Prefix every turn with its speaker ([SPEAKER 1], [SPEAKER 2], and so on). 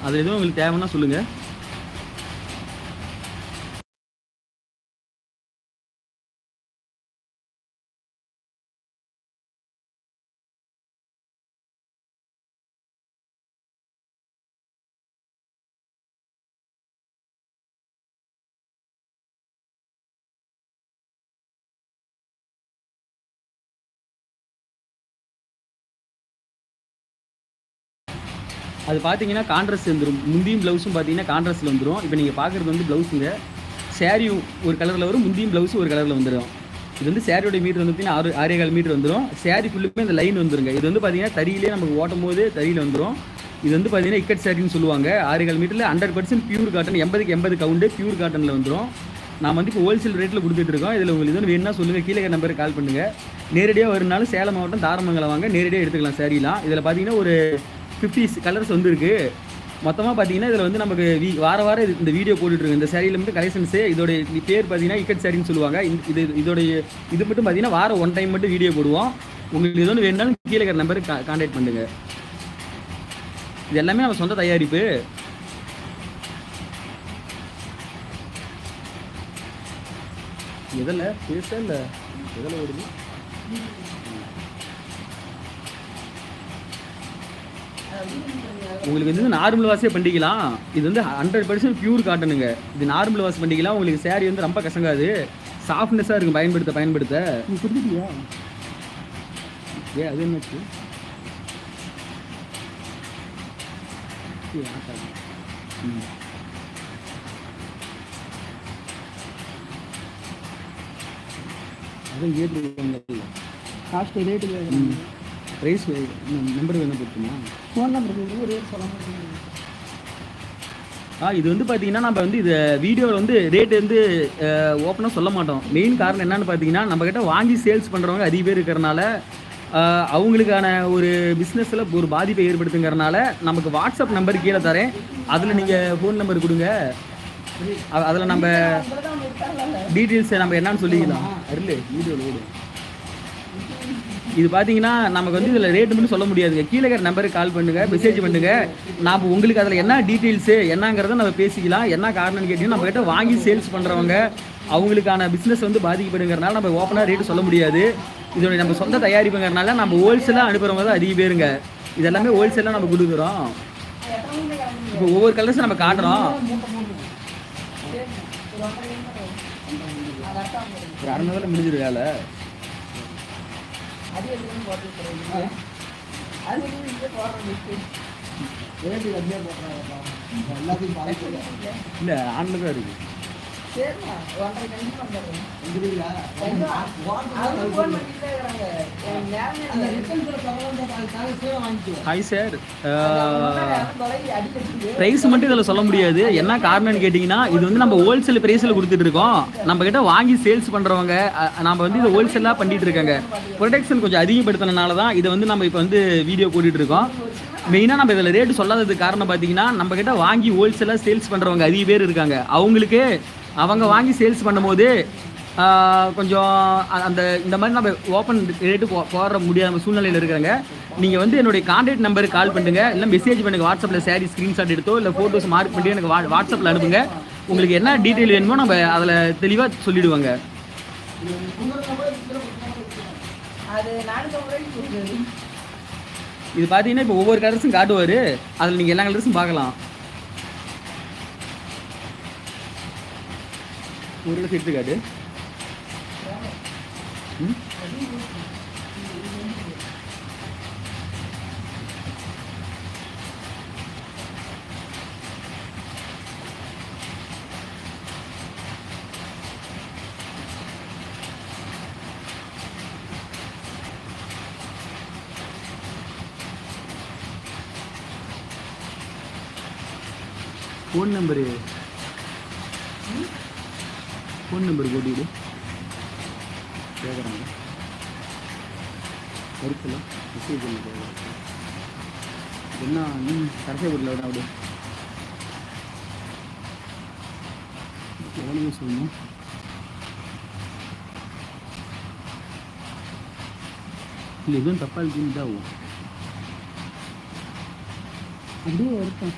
[SPEAKER 1] அது எதுவும் உங்களுக்கு தேவைன்னா சொல்லுங்கள். அது பார்த்தீங்கன்னா கான்ட்ராஸ்ட் வந்துடும். முந்தியும் ப்ளவுஸும் பார்த்தீங்கன்னா கான்ட்ராஸ்ட்டில் வந்துடும். இப்போ நீங்கள் பார்க்குறது வந்து ப்ளவுஸுங்க. சேரீயும் ஒரு கலரில் வரும், முந்தியும் ப்ளவுஸும் ஒரு கலரில் வந்துடும். இது வந்து சேரீயோட மீட்டர் வந்து பார்த்தீங்கன்னா 6.25 மீட்டர் வந்துடும். சேரீ ஃபுல்லுமே இந்த லைன் வந்துருங்க. இது வந்து பார்த்தீங்கன்னா தறியிலே நமக்கு ஓட்டும் போது தறியில் வந்துடும். இது வந்து பார்த்தீங்கன்னா இக்கட் சேரீன்னு சொல்லுவாங்க. 6.25 மீட்டரில் 100% பியூர் காட்டன், 80க்கு 80 கவுண்டு பியூர் காட்டனில் வந்துடும். நான் வந்து இப்போ ஹோல்சேல் ரேட்டில் கொடுத்துட்ருக்கோம். இதில் உங்களுக்கு எதுவும் வேணும்னா சொல்லுங்கள், கீழே நம்பருக்கு கால் பண்ணுங்கள். நேரடியாக வருனாலும் சேலம் மாவட்டம் தாரமங்கலம் வாங்க, நேரடியாக எடுத்துக்கலாம் சேரீலாம். இதில் பார்த்தீங்கன்னா ஒரு 50 கலர்ஸ் வந்துருக்கு. மொத்தமாக பார்த்தீங்கன்னா இதில் வந்து நமக்கு வாரம் இந்த வீடியோ போட்டுட்ருக்கோம். இந்த சேரீயில் மட்டும் கலெக்ஷன்ஸு இதோடைய பேர் பார்த்தீங்கன்னா இக்கட் சேரீன்னு சொல்லுவாங்க. இதோடைய இது மட்டும் பார்த்தீங்கன்னா வாரம் 1 டைம் மட்டும் வீடியோ போடுவோம். உங்களுக்கு எது ஒன்று வேணுனாலும் கீழே இருக்கிற நம்பருக்கு கான்டாக்ட் பண்ணுங்கள். இது எல்லாமே நம்ம சொந்த தயாரிப்பு. எதில் பேச இல்லை, எதில் ஓடுது? உங்களுக்கு வந்து நார்மல் வாஷே பண்ணிக்கலாம். இது வந்து 100% பியூர் காட்டனுங்க. இது நார்மல் வாஷ் பண்ணிக்கலாம். உங்களுக்கு சேரீ வந்து ரொம்ப கசங்காது, சாஃப்ட்னஸாக இருக்கும் பயன்படுத்த. நீ கொடுத்துட்டியா? அது என்னாச்சு? அதான் கேட்டு காஸ்ட் ரேட்டு ப்ரைஸ் நம்பர் வேணும் போட்டுமா? ஃபோன் நம்பர் ரேட் சொல்ல மாட்டேங்க. இது வந்து பார்த்தீங்கன்னா நம்ம வந்து இது வீடியோவில் வந்து ரேட் வந்து ஓப்பனாக சொல்ல மாட்டோம். மெயின் காரணம் என்னென்னு பார்த்தீங்கன்னா நம்மக்கிட்ட வாங்கி சேல்ஸ் பண்ணுறவங்க அதிக பேர் இருக்கிறனால அவங்களுக்கான ஒரு பிஸ்னஸில் ஒரு பாதிப்பை ஏற்படுத்துங்கிறனால நமக்கு வாட்ஸ்அப் நம்பர் கீழே தரேன். அதில் நீங்கள் ஃபோன் நம்பர் கொடுங்க. அதில் நம்ம டீட்டெயில்ஸை நம்ம என்னன்னு சொல்லிக்கலாம். இல்லை வீடியோவில் ஓடு. இது பார்த்தீங்கன்னா நமக்கு வந்து இதில் ரேட்டு மட்டும் சொல்ல முடியாதுங்க. கீழே இருக்கிற நம்பருக்கு கால் பண்ணுங்கள், மெசேஜ் பண்ணுங்கள். நாம் உங்களுக்கு அதில் என்ன டீட்டெயில்ஸு என்னங்கிறத நம்ம பேசிக்கலாம். என்ன காரணம்னு கேட்டிங்கன்னா நம்மக்கிட்ட வாங்கி சேல்ஸ் பண்ணுறவங்க அவங்களுக்கான பிஸ்னஸ் வந்து பாதிக்கப்படுங்கிறனால நம்ம ஓப்பனாக ரேட்டு சொல்ல முடியாது. இதோடைய நம்ம சொந்த தயாரிப்புங்கிறனால நம்ம ஹோல்சேலாக அனுப்புகிறவங்க தான் அதிக பேருங்க. இதெல்லாமே ஹோல்சேலாக நம்ம கொடுக்குறோம். இப்போ ஒவ்வொரு கலர்ஸும் நம்ம காட்டுறோம். ஒரு 600 முடிஞ்சிரு வேலை. இல்லை ஆன்ல தான் இருக்கு. ஹாய் சார், ப்ரைஸ் மட்டும் இதில் சொல்ல முடியாது. என்ன காரணம்னு கேட்டிங்கன்னா இது வந்து நம்ம ஹோல்சேல் ப்ரைஸில் கொடுத்துட்டு இருக்கோம். நம்ம கிட்ட வாங்கி சேல்ஸ் பண்ணுறவங்க நம்ம வந்து இதை ஹோல்சேலாக பண்ணிட்டு இருக்காங்க. ப்ரொடக்ஷன் கொஞ்சம் அதிகப்படுத்தினால தான் இதை வந்து நம்ம இப்போ வந்து வீடியோ போட்டுட்டு இருக்கோம். மெயினாக நம்ம இதில் ரேட்டு சொல்லாததுக்கு காரணம் பார்த்தீங்கன்னா நம்ம கிட்ட வாங்கி ஹோல்சேலாக சேல்ஸ் பண்ணுறவங்க அதிக பேர் இருக்காங்க. அவங்களுக்கு அவங்க வாங்கி சேல்ஸ் பண்ணும்போது கொஞ்சம் அந்த இந்த மாதிரி நம்ம ஓப்பன் ரேட்டு போடுற முடியாத சூழ்நிலையில் இருக்கிறாங்க. நீங்கள் வந்து என்னுடைய கான்டாக்ட் நம்பருக்கு கால் பண்ணுங்கள், இல்லை மெசேஜ் பண்ணுங்கள். வாட்ஸ்அப்பில் சேரீ ஸ்க்ரீன்ஷாட் எடுத்தோ இல்லை ஃபோட்டோஸ் மார்க் பண்ணி எனக்கு வாட்ஸ்அப்பில் அனுப்புங்க. உங்களுக்கு என்ன டீட்டெயில் வேணுமோ நம்ம அதில் தெளிவாக சொல்லிவிடுவாங்க. இது பார்த்தீங்கன்னா இப்போ ஒவ்வொரு கலர்ஸும் காட்டுவார். அதில் நீங்கள் எல்லா கலர்ஸும் பார்க்கலாம். ஒரு கலர் எடுத்து காட்டு. ஃபோன் நம்பரு போட்டிடு கேட்குறாங்க. இருக்குல்ல மெசேஜ் என்ன கடைசியாக போடல அப்படி எவ்வளோ சொல்லணும். இல்லை எதுவும் தப்பாக இருக்குன்னு தான் ஆகும். அப்படியே இருக்கும்.